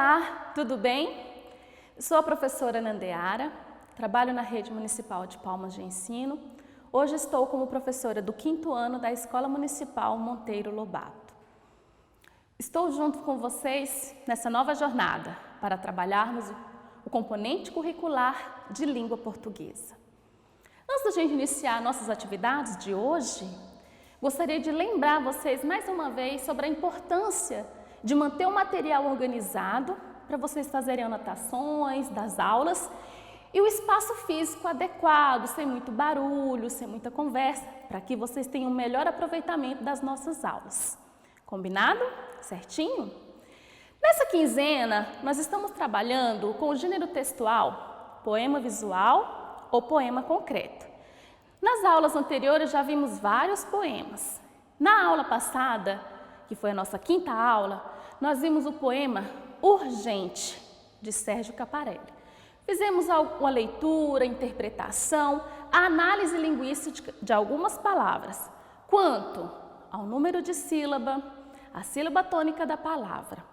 Olá, tudo bem? Sou a professora Nandeara, trabalho na Rede Municipal de Palmas de Ensino. Hoje estou como professora do 5º ano da Escola Municipal Monteiro Lobato. Estou junto com vocês nessa nova jornada para trabalharmos o componente curricular de língua portuguesa. Antes da gente iniciar nossas atividades de hoje, gostaria de lembrar vocês mais uma vez sobre a importância de manter o material organizado para vocês fazerem anotações das aulas e o espaço físico adequado, sem muito barulho, sem muita conversa, para que vocês tenham um melhor aproveitamento das nossas aulas. Combinado? Certinho? Nessa quinzena, nós estamos trabalhando com o gênero textual, poema visual ou poema concreto. Nas aulas anteriores já vimos vários poemas. Na aula passada, que foi a nossa 5ª aula, nós vimos o poema Urgente, de Sérgio Caparelli. Fizemos uma leitura, interpretação, a análise linguística de algumas palavras, quanto ao número de sílaba, a sílaba tônica da palavra.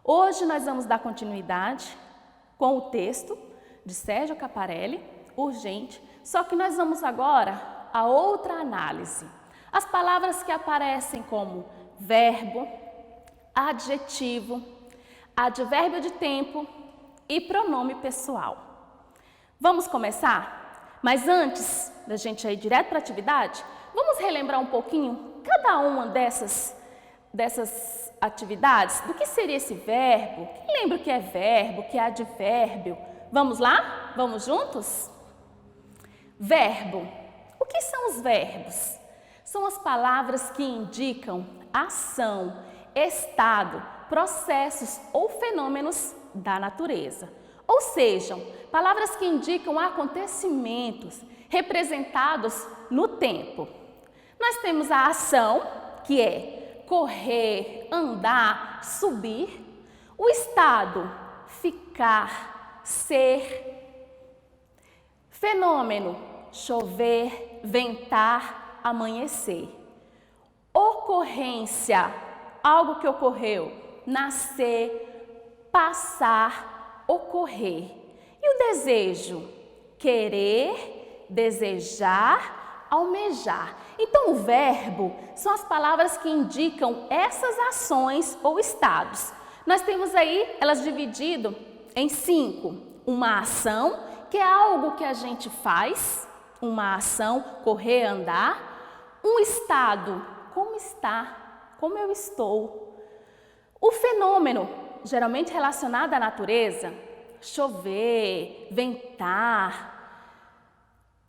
Hoje nós vamos dar continuidade com o texto de Sérgio Caparelli, Urgente, só que nós vamos agora a outra análise. As palavras que aparecem como verbo, adjetivo, advérbio de tempo e pronome pessoal. Vamos começar? Mas antes da gente ir direto para a atividade, vamos relembrar um pouquinho cada uma dessas atividades, do que seria esse verbo, quem lembra o que é verbo, o que é advérbio? Vamos lá? Vamos juntos? Verbo. O que são os verbos? São as palavras que indicam ação, estado, processos ou fenômenos da natureza. Ou sejam, palavras que indicam acontecimentos representados no tempo. Nós temos a ação, que é correr, andar, subir. O estado, ficar, ser. Fenômeno, chover, ventar, amanhecer. Ocorrência, algo que ocorreu, nascer, passar, ocorrer. E o desejo, querer, desejar, almejar. Então, o verbo são as palavras que indicam essas ações ou estados. Nós temos aí elas divididas em 5. Uma ação, que é algo que a gente faz, uma ação, correr, andar. Um estado, como está, como eu estou. O fenômeno, geralmente relacionado à natureza, chover, ventar.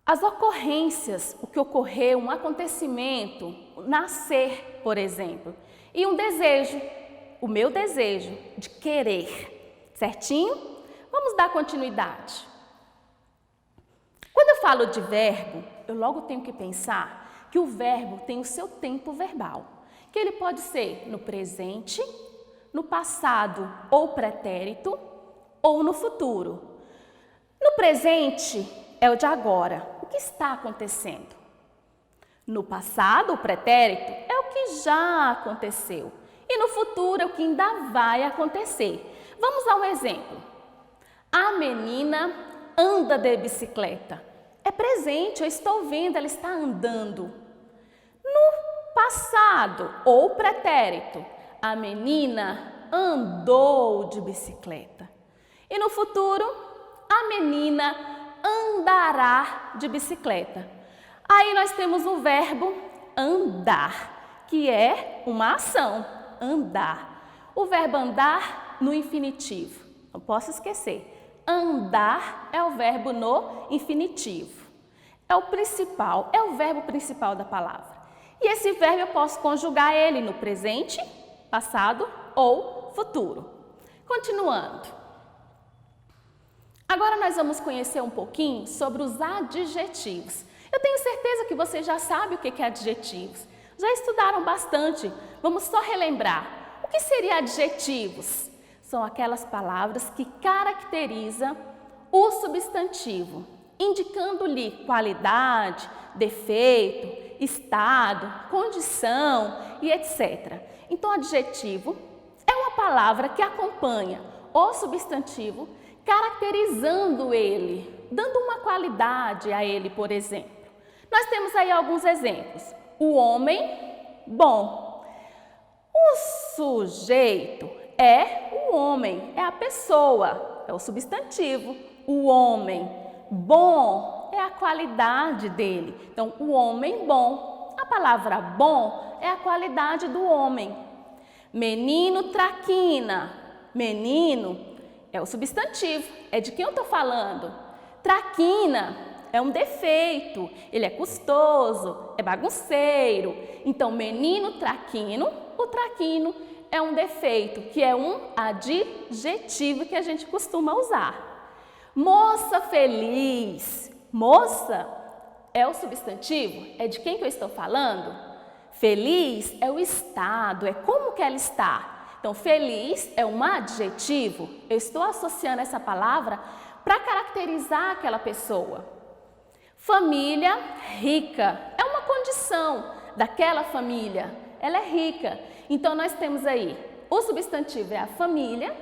As ocorrências, o que ocorreu, um acontecimento, nascer, por exemplo. E um desejo, o meu desejo de querer. Certinho? Vamos dar continuidade. Quando eu falo de verbo, eu logo tenho que pensar que o verbo tem o seu tempo verbal, que ele pode ser no presente, no passado ou pretérito, ou no futuro. No presente é o de agora, o que está acontecendo. No passado, o pretérito é o que já aconteceu. E no futuro é o que ainda vai acontecer. Vamos a um exemplo. A menina anda de bicicleta. É presente, eu estou vendo, ela está andando. No passado, ou pretérito, a menina andou de bicicleta. E no futuro, a menina andará de bicicleta. Aí nós temos o verbo andar, que é uma ação, andar. O verbo andar no infinitivo, não posso esquecer. Andar é o verbo no infinitivo. É o principal, é o verbo principal da palavra. E esse verbo eu posso conjugar ele no presente, passado ou futuro. Continuando. Agora nós vamos conhecer um pouquinho sobre os adjetivos. Eu tenho certeza que vocês já sabem o que é adjetivos. Já estudaram bastante. Vamos só relembrar. O que seria adjetivos? São aquelas palavras que caracterizam o substantivo, indicando-lhe qualidade, defeito, estado, condição e etc. Então, adjetivo é uma palavra que acompanha o substantivo, caracterizando ele, dando uma qualidade a ele, por exemplo. Nós temos aí alguns exemplos. O homem bom. O sujeito é o homem, é a pessoa, é o substantivo. O homem bom é a qualidade dele. Então, o homem bom. A palavra bom é a qualidade do homem. Menino traquina. Menino é o substantivo. É de quem eu estou falando? Traquina é um defeito. Ele é custoso, é bagunceiro. Então, menino traquino, o traquino é um defeito, que é um adjetivo que a gente costuma usar. Moça feliz. Moça é o substantivo? É de quem que eu estou falando? Feliz é o estado, é como que ela está. Então, feliz é um adjetivo. Eu estou associando essa palavra para caracterizar aquela pessoa. Família rica é uma condição daquela família. Ela é rica. Então, nós temos aí o substantivo é a família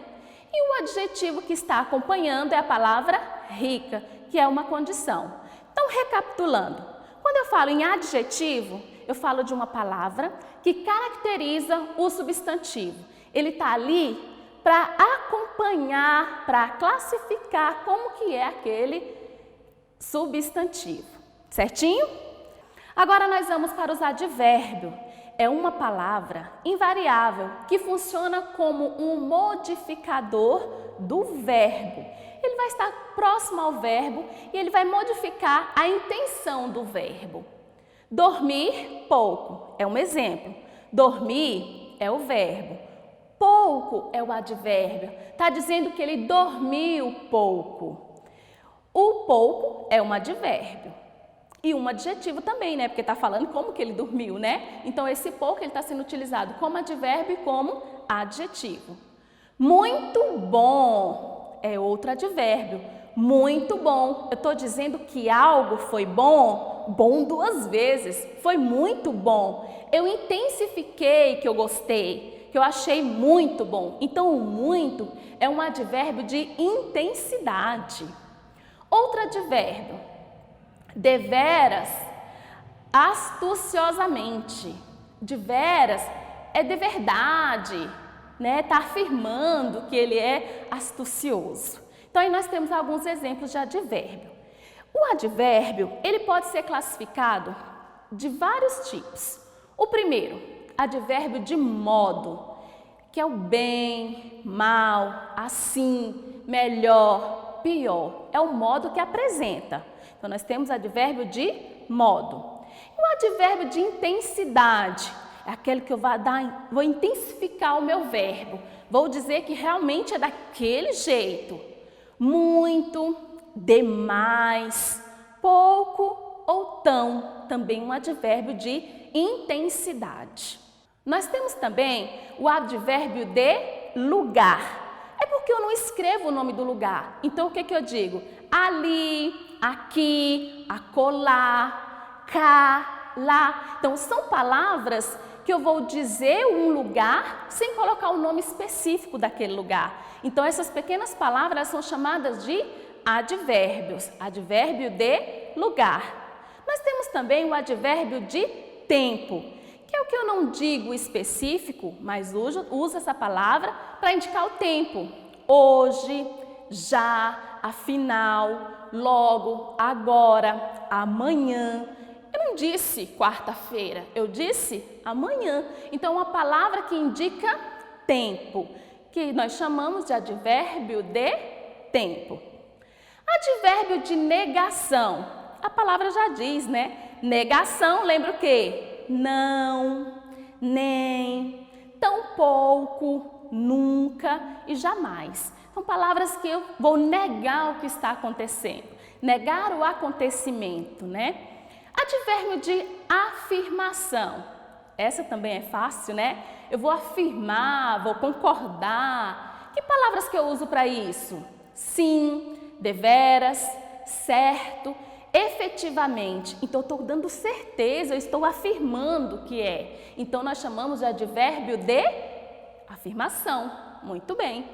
e o adjetivo que está acompanhando é a palavra rica, que é uma condição. Então, recapitulando, quando eu falo em adjetivo, eu falo de uma palavra que caracteriza o substantivo. Ele está ali para acompanhar, para classificar como que é aquele substantivo. Certinho? Agora nós vamos para os advérbios. É uma palavra invariável que funciona como um modificador do verbo. Ele vai estar próximo ao verbo e ele vai modificar a intenção do verbo. Dormir pouco é um exemplo. Dormir é o verbo. Pouco é o advérbio. Está dizendo que ele dormiu pouco. O pouco é um advérbio. E um adjetivo também, né? Porque está falando como que ele dormiu, né? Então, esse pouco ele está sendo utilizado como advérbio e como adjetivo. Muito bom é outro advérbio. Muito bom. Eu estou dizendo que algo foi bom, bom duas vezes. Foi muito bom. Eu intensifiquei que eu gostei, que eu achei muito bom. Então, o muito é um advérbio de intensidade. Outro advérbio. Deveras, astuciosamente. Deveras é de verdade, né? Está afirmando que ele é astucioso. Então, aí nós temos alguns exemplos de advérbio. O advérbio, ele pode ser classificado de vários tipos. O primeiro, advérbio de modo, que é o bem, mal, assim, melhor, pior. É o modo que apresenta. Então, nós temos advérbio de modo. E o advérbio de intensidade é aquele que eu vou intensificar o meu verbo. Vou dizer que realmente é daquele jeito. Muito, demais, pouco ou tão. Também um advérbio de intensidade. Nós temos também o advérbio de lugar. É porque eu não escrevo o nome do lugar. Então, o que eu digo? Ali, aqui, acolá, cá, lá. Então, são palavras que eu vou dizer um lugar sem colocar o nome específico daquele lugar. Então, essas pequenas palavras são chamadas de advérbios. Advérbio de lugar. Nós temos também o advérbio de tempo, que é o que eu não digo específico, mas uso essa palavra para indicar o tempo. Hoje, já, afinal, logo, agora, amanhã. Eu não disse quarta-feira, eu disse amanhã. Então, uma palavra que indica tempo, que nós chamamos de advérbio de tempo. Advérbio de negação. A palavra já diz, né? Negação, lembra o quê? Não, nem, tampouco, nunca e jamais. São palavras que eu vou negar o que está acontecendo, negar o acontecimento, né? Advérbio de afirmação. Essa também é fácil, né? Eu vou afirmar, vou concordar. Que palavras que eu uso para isso? Sim, deveras, certo, efetivamente. Então, eu estou dando certeza, eu estou afirmando que é. Então, nós chamamos de advérbio de afirmação. Muito bem.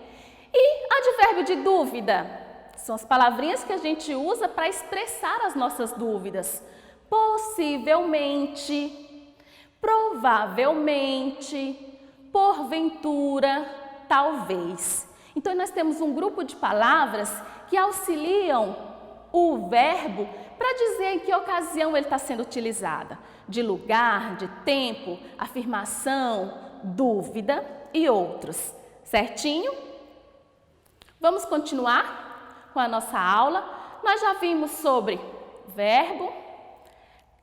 E advérbio de dúvida? São as palavrinhas que a gente usa para expressar as nossas dúvidas. Possivelmente, provavelmente, porventura, talvez. Então, nós temos um grupo de palavras que auxiliam o verbo para dizer em que ocasião ele está sendo utilizado. De lugar, de tempo, afirmação, dúvida e outros. Certinho? Vamos continuar com a nossa aula. Nós já vimos sobre verbo,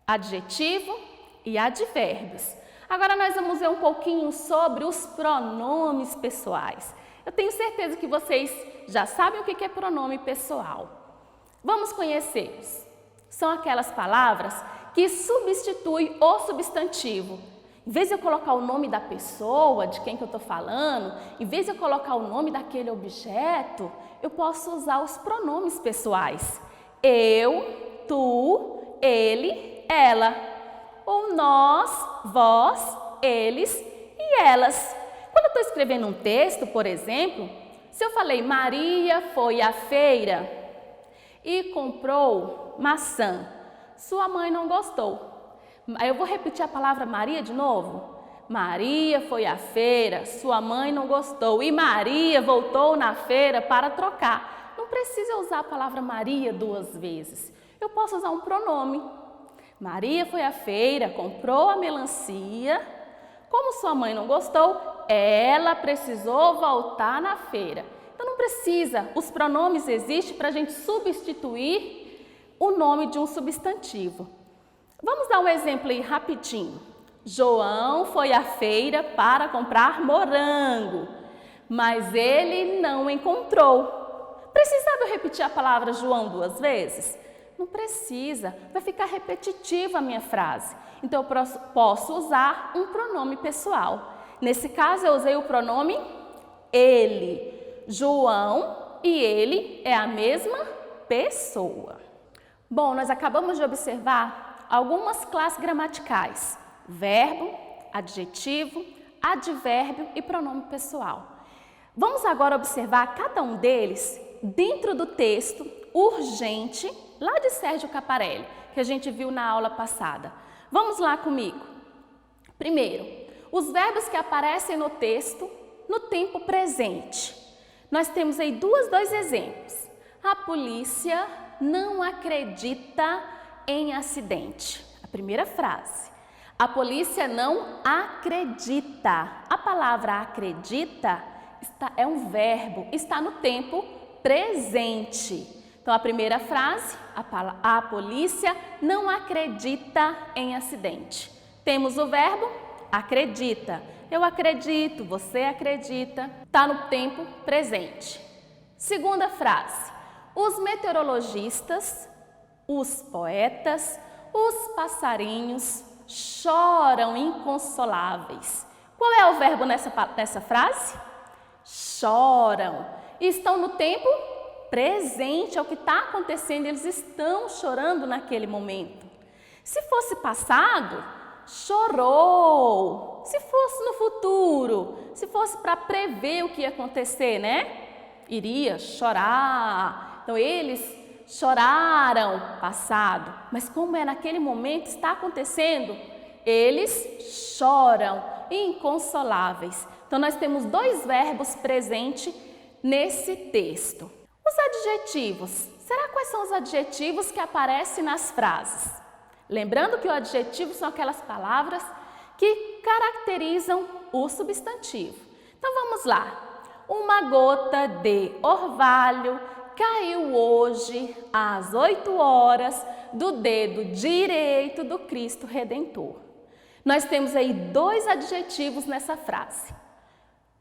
adjetivo e advérbios. Agora nós vamos ver um pouquinho sobre os pronomes pessoais. Eu tenho certeza que vocês já sabem o que é pronome pessoal. Vamos conhecê-los. São aquelas palavras que substituem o substantivo. Em vez de eu colocar o nome da pessoa, de quem que eu estou falando, em vez de eu colocar o nome daquele objeto, eu posso usar os pronomes pessoais. Eu, tu, ele, ela. Ou nós, vós, eles e elas. Quando eu estou escrevendo um texto, por exemplo, se eu falei Maria foi à feira e comprou maçã, sua mãe não gostou. Aí eu vou repetir a palavra Maria de novo. Maria foi à feira, sua mãe não gostou e Maria voltou na feira para trocar. Não precisa usar a palavra Maria duas vezes. Eu posso usar um pronome. Maria foi à feira, comprou a melancia. Como sua mãe não gostou, ela precisou voltar na feira. Então não precisa, os pronomes existem para a gente substituir o nome de um substantivo. Vamos dar um exemplo aí rapidinho. João foi à feira para comprar morango, mas ele não encontrou. Precisava eu repetir a palavra João duas vezes? Não precisa, vai ficar repetitiva a minha frase. Então eu posso usar um pronome pessoal. Nesse caso eu usei o pronome ele. João e ele é a mesma pessoa. Bom, nós acabamos de observar algumas classes gramaticais: verbo, adjetivo, advérbio e pronome pessoal. Vamos agora observar cada um deles dentro do texto urgente, lá de Sérgio Caparelli, que a gente viu na aula passada. Vamos lá comigo. Primeiro, os verbos que aparecem no texto no tempo presente. Nós temos aí dois exemplos. A polícia não acredita em acidente. A primeira frase. A polícia não acredita. A palavra acredita é um verbo, está no tempo presente. Então, a primeira frase, a polícia não acredita em acidente. Temos o verbo acredita. Eu acredito, você acredita. Está no tempo presente. Segunda frase. Os meteorologistas, os poetas, os passarinhos choram inconsoláveis. Qual é o verbo nessa frase? Choram. Estão no tempo presente, é o que está acontecendo, eles estão chorando naquele momento. Se fosse passado, chorou. Se fosse no futuro, se fosse para prever o que ia acontecer, né? Iria chorar. Então, eles choraram, passado. Mas como é naquele momento, está acontecendo, eles choram, inconsoláveis. Então, nós temos dois verbos presentes nesse texto. Os adjetivos. Será quais são os adjetivos que aparecem nas frases? Lembrando que o adjetivo são aquelas palavras que caracterizam o substantivo. Então, vamos lá. Uma gota de orvalho caiu hoje às 8 horas do dedo direito do Cristo Redentor. Nós temos aí dois adjetivos nessa frase.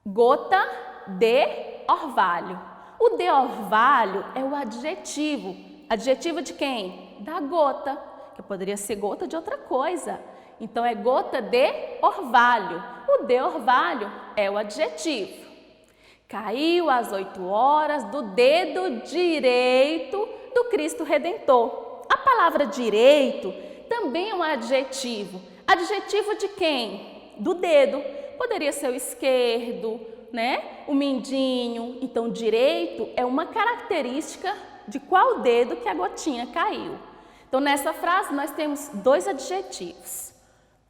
Gota de orvalho. O de orvalho é o adjetivo. Adjetivo de quem? Da gota, que poderia ser gota de outra coisa. Então, é gota de orvalho. O de orvalho é o adjetivo. Caiu às 8 horas do dedo direito do Cristo Redentor. A palavra direito também é um adjetivo. Adjetivo de quem? Do dedo. Poderia ser o esquerdo, né? O mindinho. Então, direito é uma característica de qual dedo que a gotinha caiu. Então, nessa frase, nós temos 2 adjetivos.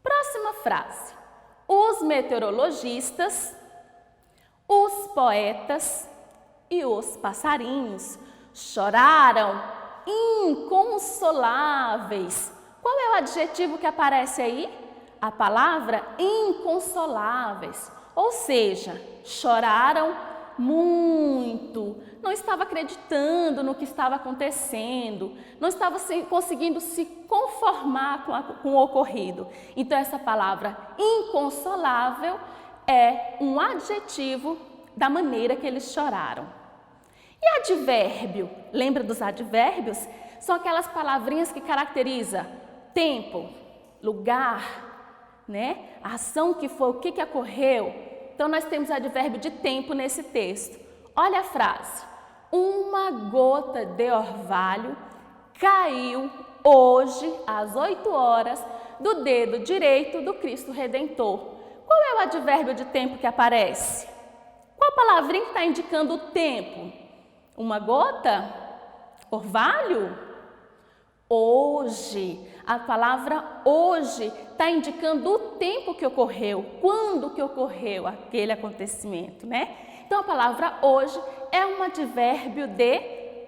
Próxima frase. Os meteorologistas, os poetas e os passarinhos choraram inconsoláveis. Qual é o adjetivo que aparece aí? A palavra inconsoláveis. Ou seja, choraram muito. Não estava acreditando no que estava acontecendo. Não estava conseguindo se conformar com o ocorrido. Então, essa palavra inconsolável é um adjetivo da maneira que eles choraram. E advérbio? Lembra dos advérbios? São aquelas palavrinhas que caracterizam tempo, lugar, né? A ação que foi, o que ocorreu. Então, nós temos advérbio de tempo nesse texto. Olha a frase. Uma gota de orvalho caiu hoje, às 8 horas, do dedo direito do Cristo Redentor. Qual é o advérbio de tempo que aparece? Qual palavrinha que está indicando o tempo? Uma gota? Orvalho? Hoje. A palavra hoje está indicando o tempo que ocorreu, quando que ocorreu aquele acontecimento, né? Então, a palavra hoje é um advérbio de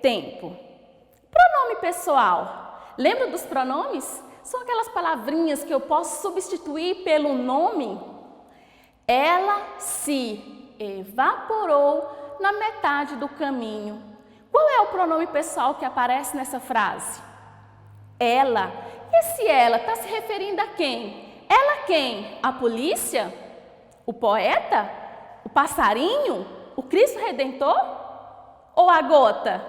tempo. Pronome pessoal. Lembra dos pronomes? São aquelas palavrinhas que eu posso substituir pelo nome. Ela se evaporou na metade do caminho. Qual é o pronome pessoal que aparece nessa frase? Ela. E esse ela está se referindo a quem? Ela quem? A polícia? O poeta? O passarinho? O Cristo Redentor? Ou a gota?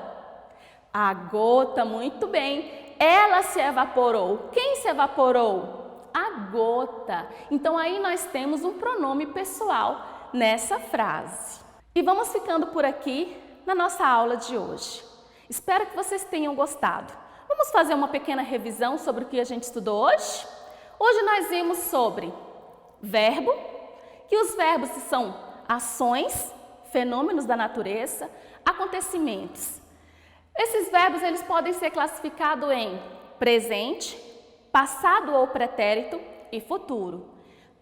A gota, muito bem. Ela se evaporou. Quem se evaporou? A gota. Então, aí nós temos um pronome pessoal nessa frase. E vamos ficando por aqui na nossa aula de hoje. Espero que vocês tenham gostado. Vamos fazer uma pequena revisão sobre o que a gente estudou hoje? Hoje nós vimos sobre verbo, que os verbos são ações, fenômenos da natureza, acontecimentos. Esses verbos eles podem ser classificados em presente, passado ou pretérito e futuro.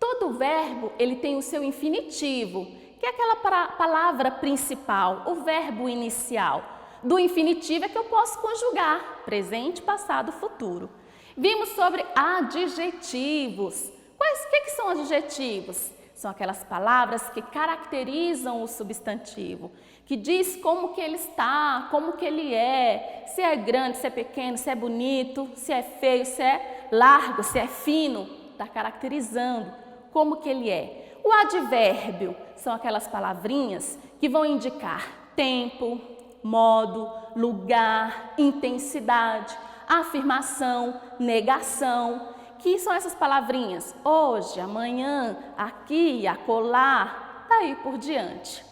Todo verbo ele tem o seu infinitivo, que é aquela palavra principal, o verbo inicial. Do infinitivo é que eu posso conjugar presente, passado, futuro. Vimos sobre adjetivos. O que são adjetivos? São aquelas palavras que caracterizam o substantivo, que diz como que ele está, como que ele é, se é grande, se é pequeno, se é bonito, se é feio, se é largo, se é fino, está caracterizando como que ele é. O advérbio são aquelas palavrinhas que vão indicar tempo, modo, lugar, intensidade, afirmação, negação, que são essas palavrinhas hoje, amanhã, aqui, acolá, daí por diante.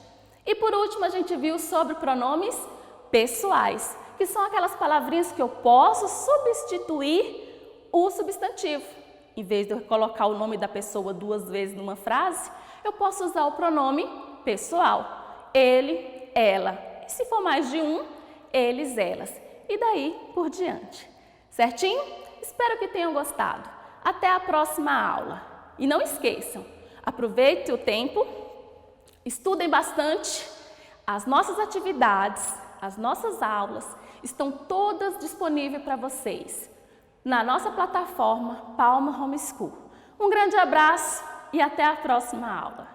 E por último, a gente viu sobre pronomes pessoais, que são aquelas palavrinhas que eu posso substituir o substantivo. Em vez de eu colocar o nome da pessoa 2 vezes numa frase, eu posso usar o pronome pessoal. Ele, ela. E se for mais de um, eles, elas. E daí por diante. Certinho? Espero que tenham gostado. Até a próxima aula. E não esqueçam, aproveite o tempo, estudem bastante. As nossas atividades, as nossas aulas estão todas disponíveis para vocês na nossa plataforma Palma Home School. Um grande abraço e até a próxima aula.